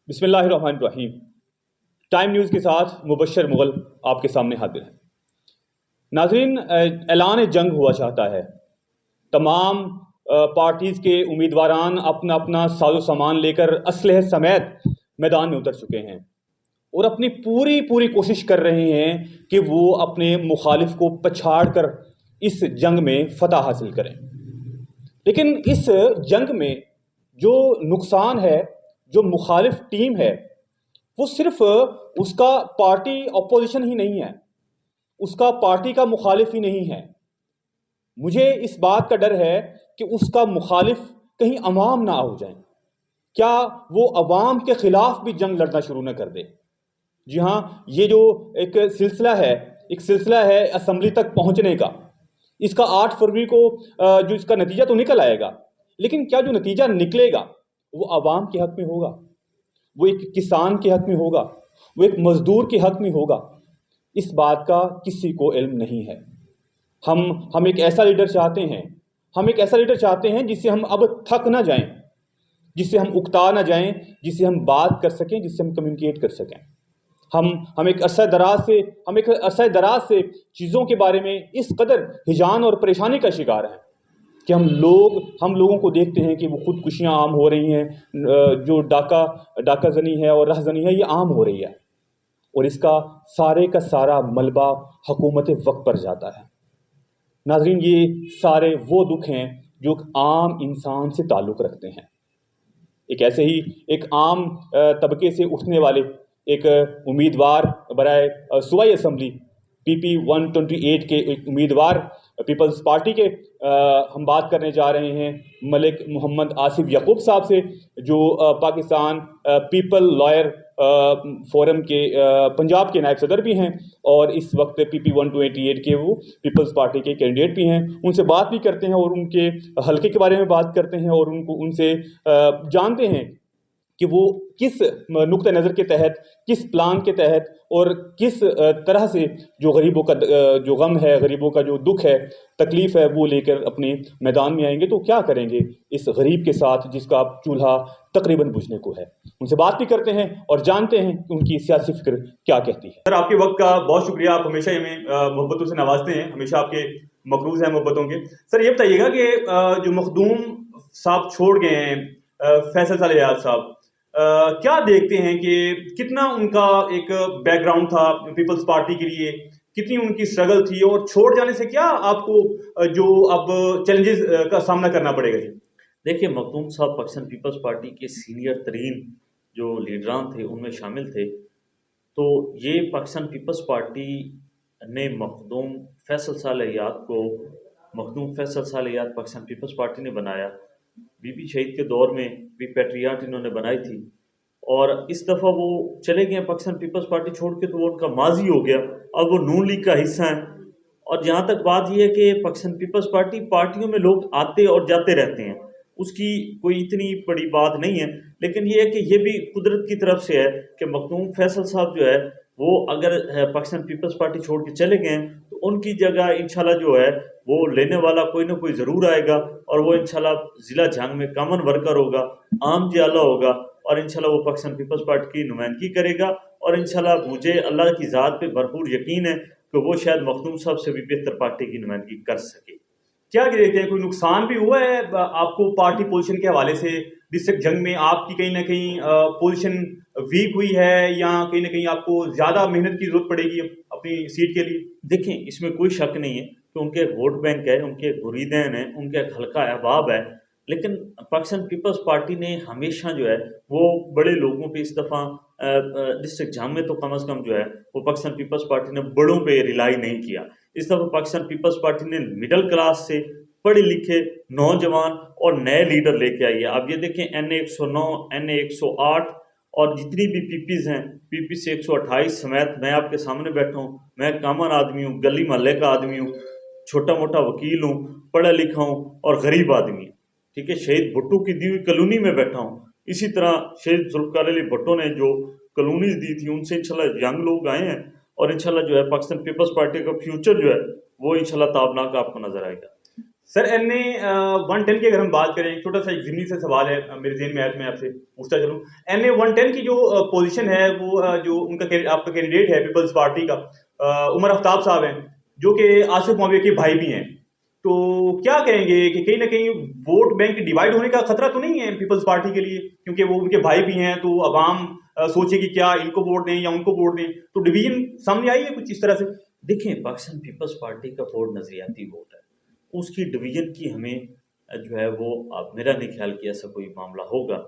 بسم اللہ الرحمن الرحیم۔ ٹائم نیوز کے ساتھ مبشر مغل آپ کے سامنے حاضر ہے۔ ناظرین، اعلان جنگ ہوا چاہتا ہے۔ تمام پارٹیز کے امیدواران اپنا اپنا ساز و سامان لے کر اسلحے سمیت میدان میں اتر چکے ہیں اور اپنی پوری کوشش کر رہے ہیں کہ وہ اپنے مخالف کو پچھاڑ کر اس جنگ میں فتح حاصل کریں۔ لیکن اس جنگ میں جو نقصان ہے، جو مخالف ٹیم ہے، وہ صرف اس کا پارٹی اپوزیشن ہی نہیں ہے، اس کا پارٹی کا مخالف ہی نہیں ہے۔ مجھے اس بات کا ڈر ہے کہ اس کا مخالف کہیں عوام نہ ہو جائیں، کیا وہ عوام کے خلاف بھی جنگ لڑنا شروع نہ کر دے۔ جی ہاں، یہ جو ایک سلسلہ ہے اسمبلی تک پہنچنے کا، اس کا 8 فروری کو جو اس کا نتیجہ تو نکل آئے گا، لیکن کیا جو نتیجہ نکلے گا وہ عوام کے حق میں ہوگا، وہ ایک کسان کے حق میں ہوگا، وہ ایک مزدور کے حق میں ہوگا؟ اس بات کا کسی کو علم نہیں ہے۔ ہم ایک ایسا لیڈر چاہتے ہیں جس سے ہم اب تھک نہ جائیں، جس سے ہم اکتا نہ جائیں، جس سے ہم بات کر سکیں، جس سے ہم کمیونیکیٹ کر سکیں۔ ہم ایک عرصہ دراز سے چیزوں کے بارے میں اس قدر ہجان اور پریشانی کا شکار ہیں کہ ہم لوگوں کو دیکھتے ہیں کہ وہ خودکشیاں عام ہو رہی ہیں، جو ڈاکہ زنی ہے اور رہزنی ہے، یہ عام ہو رہی ہے، اور اس کا سارا ملبہ حکومت وقت پر جاتا ہے۔ ناظرین، یہ سارے وہ دکھ ہیں جو ایک عام انسان سے تعلق رکھتے ہیں، ایک عام طبقے سے اٹھنے والے ایک امیدوار برائے صوبائی اسمبلی PP 128 کے ایک امیدوار پیپلز پارٹی کے ہم بات کرنے جا رہے ہیں ملک محمد آصف یعقوب صاحب سے، جو پاکستان پیپل لائر فورم کے پنجاب کے نائب صدر بھی ہیں اور اس وقت PP 128 کے وہ پیپلز پارٹی کے کینڈیڈیٹ بھی ہیں۔ ان سے بات بھی کرتے ہیں اور ان کے حلقے کے بارے میں بات کرتے ہیں اور ان سے جانتے ہیں کہ وہ کس نقطہ نظر کے تحت، کس پلان کے تحت اور کس طرح سے جو غریبوں کا جو غم ہے، غریبوں کا جو دکھ ہے، تکلیف ہے، وہ لے کر اپنے میدان میں آئیں گے تو کیا کریں گے اس غریب کے ساتھ جس کا چولہا تقریباً بجھنے کو ہے۔ ان سے بات بھی کرتے ہیں اور جانتے ہیں کہ ان کی سیاسی فکر کیا کہتی ہے۔ سر، آپ کے وقت کا بہت شکریہ، آپ ہمیشہ ہمیں محبتوں سے نوازتے ہیں، ہمیشہ آپ کے مقروض ہیں محبتوں کے۔ سر، یہ بتائیے گا کہ جو مخدوم صاحب چھوڑ گئے ہیں، فیصل صالح یاد صاحب، کیا دیکھتے ہیں کہ کتنا ان کا ایک بیک گراؤنڈ تھا پیپلز پارٹی کے لیے، کتنی ان کی اسٹرگل تھی، اور چھوڑ جانے سے کیا آپ کو جو اب چیلنجز کا سامنا کرنا پڑے گا؟ جی دیکھیے، مخدوم صاحب پاکستان پیپلز پارٹی کے سینئر ترین جو لیڈران تھے ان میں شامل تھے، تو یہ پاکستان پیپلز پارٹی نے مخدوم فیصل صالح یاد پاکستان پیپلز پارٹی نے بنایا۔ بی بی شہید کے دور میں بھی پیٹریاٹ انہوں نے بنائی تھی، اور اس دفعہ وہ چلے گئے پاکستان پیپلز پارٹی چھوڑ کے، تو وہ ان کا ماضی ہو گیا، اب وہ نون لیگ کا حصہ ہیں۔ اور جہاں تک بات یہ ہے کہ پاکستان پیپلز پارٹیوں میں لوگ آتے اور جاتے رہتے ہیں، اس کی کوئی اتنی بڑی بات نہیں ہے، لیکن یہ ہے کہ یہ بھی قدرت کی طرف سے ہے کہ مخدوم فیصل صاحب جو ہے وہ اگر پاکستان پیپلز پارٹی چھوڑ کے چلے گئے تو ان کی جگہ انشاءاللہ جو ہے وہ لینے والا کوئی نہ کوئی ضرور آئے گا، اور وہ انشاءاللہ ضلع جھانگ میں کامن ورکر ہوگا، عام جیالہ ہوگا، اور انشاءاللہ وہ پاکستان پیپلز پارٹی کی نمائندگی کرے گا۔ اور انشاءاللہ مجھے اللہ کی ذات پہ بھرپور یقین ہے کہ وہ شاید مخدوم صاحب سے بھی بہتر پارٹی کی نمائندگی کر سکے۔ کیا دیکھتے ہیں، کوئی نقصان بھی ہوا ہے آپ کو پارٹی پوزیشن کے حوالے سے؟ ڈسٹرکٹ جنگ میں آپ کی کہیں نہ کہیں پوزیشن ویک ہوئی ہے، یا کہیں نہ کہیں آپ کو زیادہ محنت کی ضرورت پڑے گی اپنی سیٹ کے لیے؟ دیکھیں، اس میں کوئی شک نہیں ہے کہ ان کے ایک ووٹ بینک ہے، ان کے مریدین ہیں، ان کا ایک حلقہ احباب ہے، لیکن پاکستان پیپلز پارٹی نے ہمیشہ جو ہے وہ بڑے لوگوں پہ، اس دفعہ ڈسٹرکٹ جام میں تو کم از کم جو ہے وہ پاکستان پیپلز پارٹی نے بڑوں پہ ریلائی نہیں کیا۔ اس دفعہ پاکستان پیپلز پارٹی نے مڈل کلاس سے پڑھے لکھے نوجوان اور نئے لیڈر لے کے آئی ہے۔ اب یہ دیکھیں، NA 109، NA 108 اور جتنی بھی PPs ہیں، PP سے 128 سمیت، میں آپ کے سامنے بیٹھا ہوں، میں کامن آدمی ہوں، گلی محلے کا آدمی ہوں، چھوٹا موٹا وکیل ہوں، پڑھا لکھا ہوں اور غریب آدمی ہوں، ٹھیک ہے۔ شہید بھٹو کی دی ہوئی کالونی میں بیٹھا ہوں، اسی طرح شہید ذوالفقار علی بھٹو نے جو کالونیز دی تھی ان سے انشاءاللہ ینگ لوگ آئے ہیں، اور انشاءاللہ جو ہے پاکستان پیپلز پارٹی کا فیوچر جو ہے وہ انشاءاللہ تابناک آپ کو نظر آئے گا۔ سر این اے 110 کی اگر ہم بات کریں، چھوٹا سا ایک ضمنی سے سوال ہے میرے ذہن میں آیا، میں آپ سے پوچھتا چلوں. این اے 110 کی جو پوزیشن ہے، وہ جو ان کا آپ کا کینڈیڈیٹ ہے پیپلز پارٹی کا، عمر آفتاب صاحب ہیں، جو کہ آصف معاویہ کے بھائی بھی ہیں. تو کیا کہیں گے کہ کہیں نہ کہیں ووٹ بینک ڈیوائڈ ہونے کا خطرہ تو نہیں ہے پیپلز پارٹی کے لیے، کیونکہ وہ ان کے بھائی بھی ہیں، تو عوام سوچے کہ کیا ان کو ووٹ دیں یا ان کو ووٹ دیں، تو ڈویژن سامنے آئی ہے کچھ اس طرح سے. دیکھیں، پاکستان پیپلز پارٹی کا ووٹ نظریاتی ووٹ ہے، اس کی ڈویژن کی ہمیں جو ہے وہ اب میرا نہیں خیال کہ ایسا کوئی معاملہ ہوگا.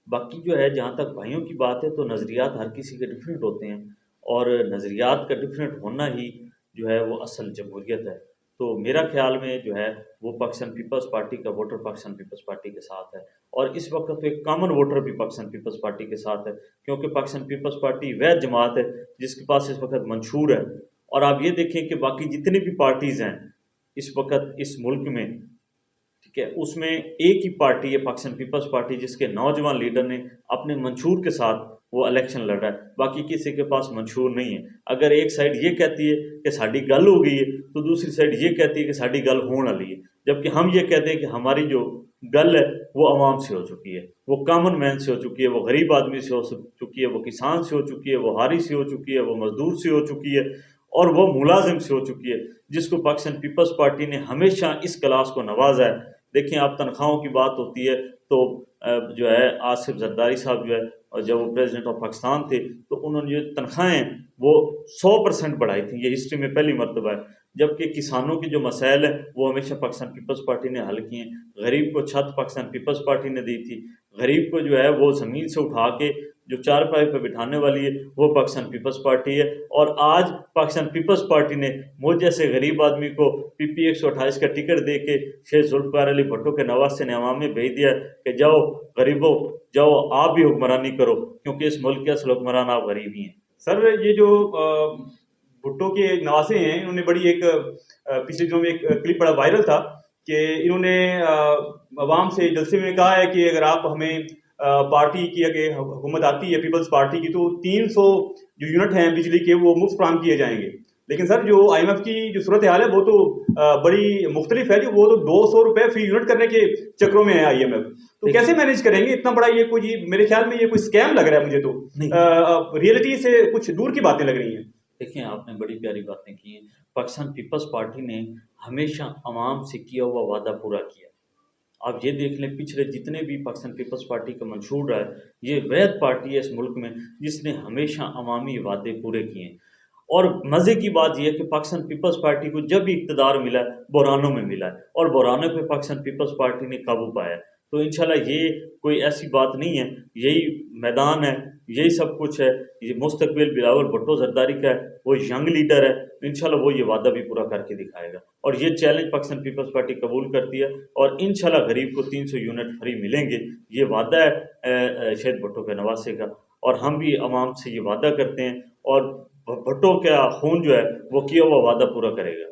باقی جو ہے جہاں تک بھائیوں کی بات ہے، تو نظریات ہر کسی کے ڈفرینٹ ہوتے ہیں، اور نظریات کا ڈفرینٹ ہونا ہی جو ہے وہ اصل جمہوریت ہے. تو میرا خیال میں جو ہے وہ پاکستان پیپلز پارٹی کا ووٹر پاکستان پیپلز پارٹی کے ساتھ ہے، اور اس وقت تو ایک کامن ووٹر بھی پاکستان پیپلز پارٹی کے ساتھ ہے، کیونکہ پاکستان پیپلز پارٹی وہ جماعت ہے جس کے پاس اس وقت منشور ہے. اور آپ یہ دیکھیں کہ باقی جتنی بھی پارٹیز ہیں اس وقت اس ملک میں، ٹھیک ہے، اس میں ایک ہی پارٹی ہے پاکستان پیپلز پارٹی، جس کے نوجوان لیڈر نے اپنے منشور کے ساتھ وہ الیکشن لڑا ہے. باقی کسی کے پاس منشور نہیں ہے. اگر ایک سائڈ یہ کہتی ہے کہ ساڑی گل ہو گئی ہے، تو دوسری سائڈ یہ کہتی ہے کہ ساڑی گل ہون والی ہے، جبکہ ہم یہ کہتے ہیں کہ ہماری جو گل ہے وہ عوام سے ہو چکی ہے، وہ کامن مین سے ہو چکی ہے، وہ غریب آدمی سے ہو چکی ہے، وہ کسان سے ہو چکی ہے، وہ حاری سے ہو چکی ہے، وہ مزدور سے ہو چکی ہے، اور وہ ملازم سے ہو چکی ہے، جس کو پاکستان پیپلز پارٹی نے ہمیشہ اس کلاس کو نوازا ہے. دیکھیں، آپ تنخواہوں کی بات ہوتی ہے تو جو ہے آصف زرداری صاحب جو ہے، اور جب وہ پریزیڈنٹ آف پاکستان تھے، تو انہوں نے جو تنخواہیں وہ 100% بڑھائی تھیں، یہ ہسٹری میں پہلی مرتبہ ہے. جبکہ کسانوں کے جو مسائل ہیں وہ ہمیشہ پاکستان پیپلز پارٹی نے حل کیے ہیں. غریب کو چھت پاکستان پیپلز پارٹی نے دی تھی، غریب کو جو ہے وہ زمین سے اٹھا کے جو چارپائی پہ بٹھانے والی ہے وہ پاکستان پیپلز پارٹی ہے. اور آج پاکستان پیپلز پارٹی نے مجھ جیسے غریب آدمی کو PP 128 کا ٹکٹ دے کے شیخ ذوالفقار علی بھٹو کے نواسے نے عوام میں بھیج دیا کہ جاؤ غریبوں، جاؤ آپ بھی حکمرانی کرو، کیونکہ اس ملک کے اصل حکمران آپ غریب ہی ہیں. سر یہ جو بھٹو کے نواسے ہیں، انہوں نے بڑی ایک پچھلے دنوں میں ایک کلپ بڑا وائرل تھا کہ انہوں نے عوام سے جلسے میں کہا ہے کہ اگر آپ ہمیں پارٹی کی اگر حکومت آتی ہے پیپلز پارٹی کی، تو 300 جو یونٹ ہیں بجلی کے وہ مفت فراہم کیے جائیں گے. لیکن سر جو IMF کی جو صورتحال ہے وہ تو بڑی مختلف ہے، جو وہ تو 200 روپے فی یونٹ کرنے کے چکروں میں ہے IMF. تو کیسے مینیج کریں گے اتنا بڑا؟ یہ کوئی میرے خیال میں یہ کوئی اسکیم لگ رہا ہے مجھے، تو ریئلٹی سے کچھ دور کی باتیں لگ رہی ہیں. دیکھیں، آپ نے بڑی پیاری باتیں کی ہیں. پاکستان پیپلز پارٹی نے ہمیشہ عوام سے کیا ہوا وعدہ پورا کیا. آپ یہ دیکھ لیں، پچھلے جتنے بھی پاکستان پیپلز پارٹی کا منشور رہا ہے، یہ واحد پارٹی ہے اس ملک میں جس نے ہمیشہ عوامی وعدے پورے کیے ہیں. اور مزے کی بات یہ ہے کہ پاکستان پیپلز پارٹی کو جب بھی اقتدار ملا ہے بحرانوں میں ملا ہے، اور بحرانوں پہ پاکستان پیپلز پارٹی نے قابو پایا ہے. تو انشاءاللہ یہ کوئی ایسی بات نہیں ہے، یہی میدان ہے، یہی سب کچھ ہے. یہ مستقبل بلاول بھٹو زرداری کا ہے، وہ ینگ لیڈر ہے، انشاءاللہ وہ یہ وعدہ بھی پورا کر کے دکھائے گا. اور یہ چیلنج پاکستان پیپلز پارٹی قبول کرتی ہے، اور انشاءاللہ غریب کو 300 یونٹ فری ملیں گے. یہ وعدہ ہے شہید بھٹو کے نواسے کا، اور ہم بھی عوام سے یہ وعدہ کرتے ہیں، اور بھٹو کا خون جو ہے وہ کیا ہوا وعدہ پورا کرے گا.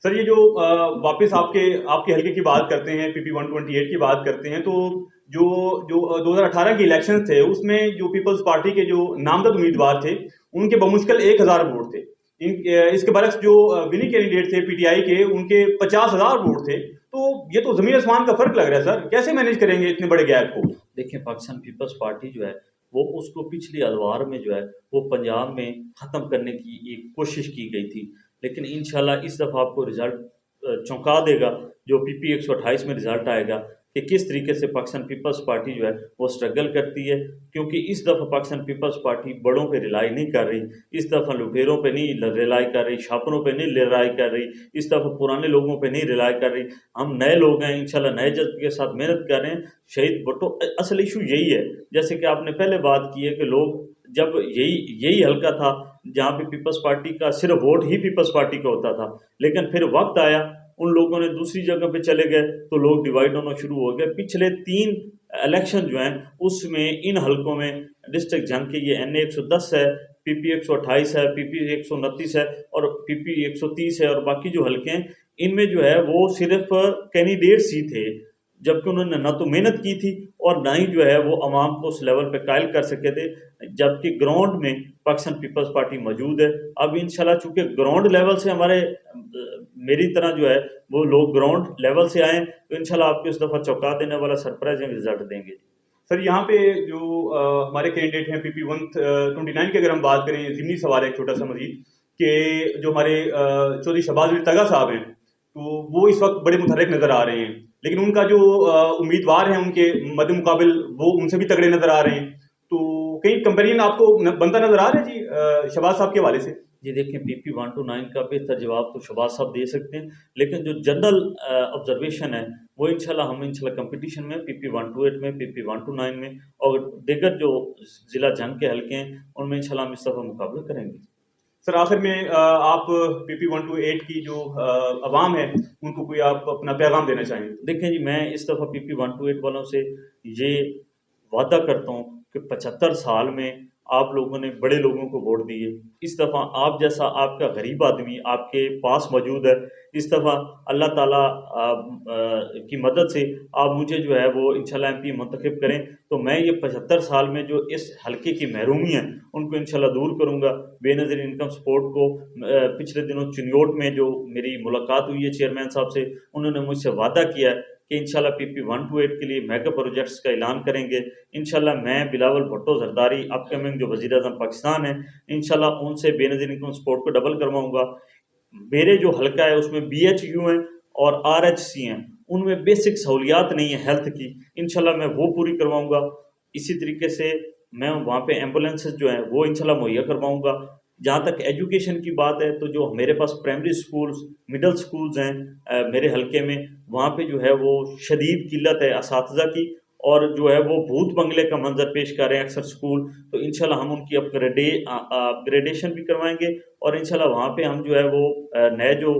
سر یہ جو واپس آپ کے حلقے کی بات کرتے ہیں، PP 128 کی بات کرتے ہیں، تو جو 2018 کے الیکشن تھے اس میں جو پیپلز پارٹی کے جو نامزد امیدوار تھے ان کے بمشکل 1000 ووٹ تھے. اس کے برعکس جو وننگ کینڈیڈیٹ تھے PTI کے، ان کے 50,000 ووٹ تھے. تو یہ تو زمین آسمان کا فرق لگ رہا ہے سر، کیسے مینیج کریں گے اتنے بڑے گیپ کو؟ دیکھیں، پاکستان پیپلز پارٹی جو ہے وہ اس کو پچھلی ادوار میں جو ہے وہ پنجاب میں ختم کرنے کی ایک کوشش کی گئی تھی، لیکن انشاءاللہ اس دفعہ آپ کو رزلٹ چونکا دے گا جو PP 128 میں رزلٹ آئے گا کہ کس طریقے سے پاکستان پیپلز پارٹی جو ہے وہ سٹرگل کرتی ہے. کیونکہ اس دفعہ پاکستان پیپلز پارٹی بڑوں پہ ریلائی نہیں کر رہی، اس دفعہ لٹیروں پہ نہیں ریلائی کر رہی، شاپروں پہ نہیں ریلائی کر رہی، اس دفعہ پرانے لوگوں پہ نہیں ریلائی کر رہی. ہم نئے لوگ ہیں، انشاءاللہ نئے جذبے کے ساتھ محنت کر رہے ہیں. شہید بھٹو اصل ایشو یہی ہے، جیسے کہ آپ نے پہلے بات کی ہے کہ لوگ جب یہی حلقہ تھا جہاں پہ پیپلز پارٹی کا صرف ووٹ ہی پیپلز پارٹی کا ہوتا تھا، لیکن پھر وقت آیا ان لوگوں نے دوسری جگہ پہ چلے گئے تو لوگ ڈیوائڈ ہونا شروع ہو گئے. پچھلے 3 الیکشن جو ہیں اس میں ان حلقوں میں ڈسٹرکٹ جنگ کے یہ NA 110 ہے، PP 128 ہے، PP 129 ہے، اور PP 130 ہے، اور باقی جو حلقے ہیں ان میں جو ہے وہ صرف کینڈیڈیٹس ہی تھے، جبکہ انہوں نے نہ تو محنت کی تھی اور نہ ہی جو ہے وہ عوام کو اس لیول پہ قائل کر سکے تھے. جبکہ گراؤنڈ میں پاکستان پیپلز پارٹی موجود ہے. اب انشاءاللہ چونکہ گراؤنڈ لیول سے ہمارے میری طرح جو ہے وہ لوگ گراؤنڈ لیول سے آئیں تو انشاءاللہ آپ کو اس دفعہ چونکا دینے والا سرپرائزنگ رزلٹ دیں گے. سر یہاں پہ جو ہمارے کینڈیڈیٹ ہیں PP 129 کی اگر ہم بات کریں، ضمنی سوال ہے ایک چھوٹا سا مزید، کہ جو ہمارے چودھری شہباز علی تگا صاحب ہیں تو وہ اس وقت بڑے متحرک نظر آ رہے ہیں، لیکن ان کا جو امیدوار ہیں ان کے مد مقابل وہ ان سے بھی تگڑے نظر آ رہے ہیں، تو کہیں کمپیرین آپ کو بنتا نظر آ رہا ہے جی شہباز صاحب کے حوالے سے؟ جی دیکھیں PP 129 کا بہتر جواب تو شہباز صاحب دے سکتے ہیں، لیکن جو جنرل آبزرویشن ہے وہ انشاءاللہ کمپٹیشن میں PP 128 میں PP 129 میں اور دیگر جو ضلع جنگ کے حلقے ہیں ان میں انشاءاللہ ہم اس دفعہ مقابلہ کریں گے. سر آخر میں آپ PP 128 کی جو عوام ہے ان کو کوئی آپ اپنا پیغام دینا چاہیں؟ دیکھیں جی، میں اس دفعہ PP 128 والوں سے یہ وعدہ کرتا ہوں کہ 75 سال میں آپ لوگوں نے بڑے لوگوں کو ووٹ دیے، اس دفعہ آپ جیسا آپ کا غریب آدمی آپ کے پاس موجود ہے، اس دفعہ اللہ تعالیٰ کی مدد سے آپ مجھے جو ہے وہ انشاءاللہ MP منتخب کریں تو میں یہ 75 سال میں جو اس حلقے کی محرومی ہیں ان کو انشاءاللہ دور کروں گا. بے نظیر انکم سپورٹ کو پچھلے دنوں چنیوٹ میں جو میری ملاقات ہوئی ہے چیئرمین صاحب سے، انہوں نے مجھ سے وعدہ کیا ہے کہ انشاءاللہ PP 128 کے لیے میگا پروجیکٹس کا اعلان کریں گے. انشاءاللہ میں بلاول بھٹو زرداری اپ کمنگ جو وزیر اعظم پاکستان ہیں انشاءاللہ ان سے بے نظیر انکم سپورٹ کو ڈبل کرواؤں گا. میرے جو حلقہ ہے اس میں BHU ہیں اور RHC ہیں، ان میں بیسک سہولیات نہیں ہیں ہیلتھ کی، انشاءاللہ میں وہ پوری کرواؤں گا. اسی طریقے سے میں وہاں پہ ایمبولینسز جو ہیں وہ انشاءاللہ مہیا کرواؤں گا. جہاں تک ایجوکیشن کی بات ہے تو جو میرے پاس پرائمری سکولز مڈل سکولز ہیں میرے حلقے میں، وہاں پہ جو ہے وہ شدید قلت ہے اساتذہ کی، اور جو ہے وہ بھوت بنگلے کا منظر پیش کر رہے ہیں اکثر سکول، تو انشاءاللہ ہم ان کی اپگریڈیشن بھی کروائیں گے اور انشاءاللہ وہاں پہ ہم جو ہے وہ نئے جو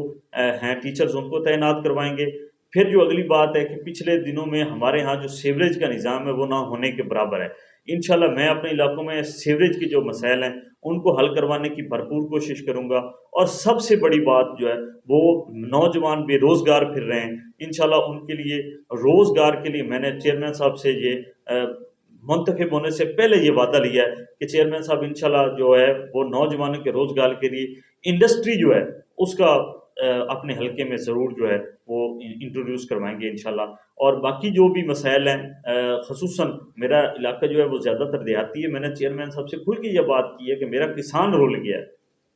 ہیں ٹیچرز ان کو تعینات کروائیں گے. پھر جو اگلی بات ہے کہ پچھلے دنوں میں ہمارے ہاں جو سیوریج کا نظام ہے وہ نہ ہونے کے برابر ہے. انشاءاللہ میں اپنے علاقوں میں سیوریج کے جو مسائل ہیں ان کو حل کروانے کی بھرپور کوشش کروں گا. اور سب سے بڑی بات جو ہے وہ نوجوان بے روزگار پھر رہے ہیں، انشاءاللہ ان کے لیے روزگار کے لیے میں نے چیئرمین صاحب سے یہ منتخب ہونے سے پہلے یہ وعدہ لیا ہے کہ چیئرمین صاحب انشاءاللہ جو ہے وہ نوجوانوں کے روزگار کے لیے انڈسٹری جو ہے اس کا اپنے حلقے میں ضرور جو ہے وہ انٹروڈیوس کروائیں گے انشاءاللہ. اور باقی جو بھی مسائل ہیں خصوصاً میرا علاقہ جو ہے وہ زیادہ تر دیہاتی ہے، میں نے چیئرمین صاحب سے کھل کے یہ بات کی ہے کہ میرا کسان رول گیا ہے،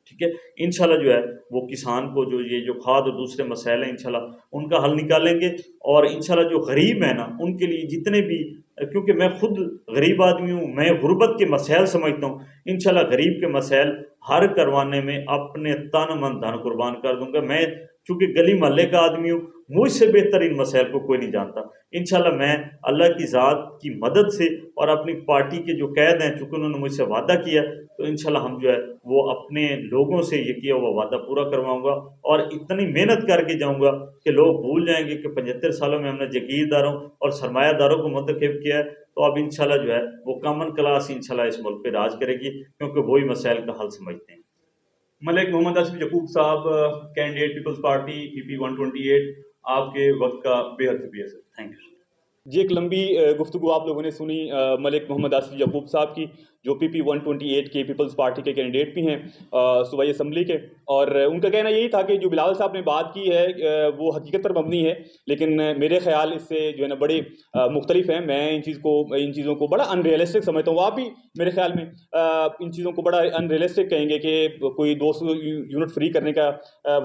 ٹھیک ہے، انشاءاللہ جو ہے وہ کسان کو جو یہ جو کھاد اور دوسرے مسائل ہیں انشاءاللہ ان کا حل نکالیں گے. اور انشاءاللہ جو غریب ہیں نا ان کے لیے جتنے بھی، کیونکہ میں خود غریب آدمی ہوں، میں غربت کے مسائل سمجھتا ہوں، انشاءاللہ غریب کے مسائل حل کروانے میں اپنے تن من دھن قربان کر دوں گا. میں چونکہ گلی محلے کا آدمی ہوں، مجھ سے بہتر ان مسائل کو کوئی نہیں جانتا. انشاءاللہ میں اللہ کی ذات کی مدد سے اور اپنی پارٹی کے جو قید ہیں چونکہ انہوں نے مجھ سے وعدہ کیا تو انشاءاللہ ہم جو ہے وہ اپنے لوگوں سے یہ کیا وہ وعدہ پورا کرواؤں گا. اور اتنی محنت کر کے جاؤں گا کہ لوگ بھول جائیں گے کہ 75 سالوں میں ہم نے جگیرداروں اور سرمایہ داروں کو منتخب کیا ہے، تو اب انشاءاللہ جو ہے وہ کامن کلاس انشاءاللہ اس ملک پہ راج کرے گی، کیونکہ وہی مسائل کا حل سمجھتے ہیں. ملک محمد آصف یعقوب صاحب، کینڈیڈیٹ پیپلز پارٹی PP 128، آپ کے وقت کا بے حد شکریہ سر. Thank you. جی ایک لمبی گفتگو آپ لوگوں نے سنی ملک محمد آصف یعقوب صاحب کی، جو PP 128 کے پیپلز پارٹی کے کینڈیڈیٹ بھی ہیں صوبائی اسمبلی کے. اور ان کا کہنا یہی تھا کہ جو بلاول صاحب نے بات کی ہے وہ حقیقت پر مبنی ہے، لیکن میرے خیال اس سے جو ہے نا بڑے مختلف ہیں. میں ان چیزوں کو بڑا ان ریئلسٹک سمجھتا ہوں. آپ بھی میرے خیال میں ان چیزوں کو بڑا ان ریئلسٹک کہیں گے کہ کوئی 200 یونٹ فری کرنے کا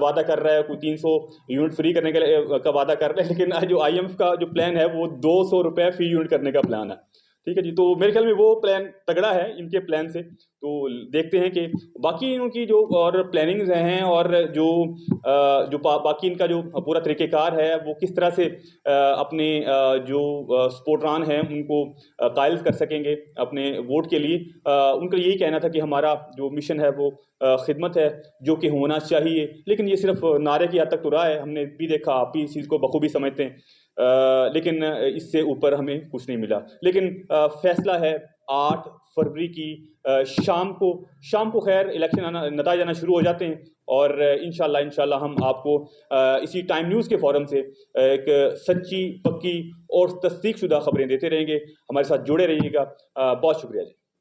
وعدہ کر رہا ہے، کوئی 300 یونٹ فری کرنے کا وعدہ کر رہا ہے، لیکن جو IMF کا جو پلان ہے وہ 200 روپے فی یونٹ کرنے کا پلان ہے. ٹھیک ہے جی، تو میرے خیال میں وہ پلان تگڑا ہے ان کے پلان سے. تو دیکھتے ہیں کہ باقی ان کی جو اور پلاننگز ہیں اور جو باقی ان کا جو پورا طریقہ کار ہے وہ کس طرح سے اپنے جو سپورٹران ہیں ان کو قائل کر سکیں گے اپنے ووٹ کے لیے. ان کا یہی کہنا تھا کہ ہمارا جو مشن ہے وہ خدمت ہے، جو کہ ہونا چاہیے، لیکن یہ صرف نعرے کی حد تک تو رہا ہے. ہم نے بھی دیکھا، آپ بھی اس چیز کو بخوبی سمجھتے ہیں، لیکن اس سے اوپر ہمیں کچھ نہیں ملا. لیکن فیصلہ ہے 8 فروری کی شام کو خیر الیکشن نتائج آنا شروع ہو جاتے ہیں، اور انشاءاللہ ہم آپ کو اسی ٹائم نیوز کے فورم سے ایک سچی پکی اور تصدیق شدہ خبریں دیتے رہیں گے. ہمارے ساتھ جڑے رہیے گا. بہت شکریہ جی.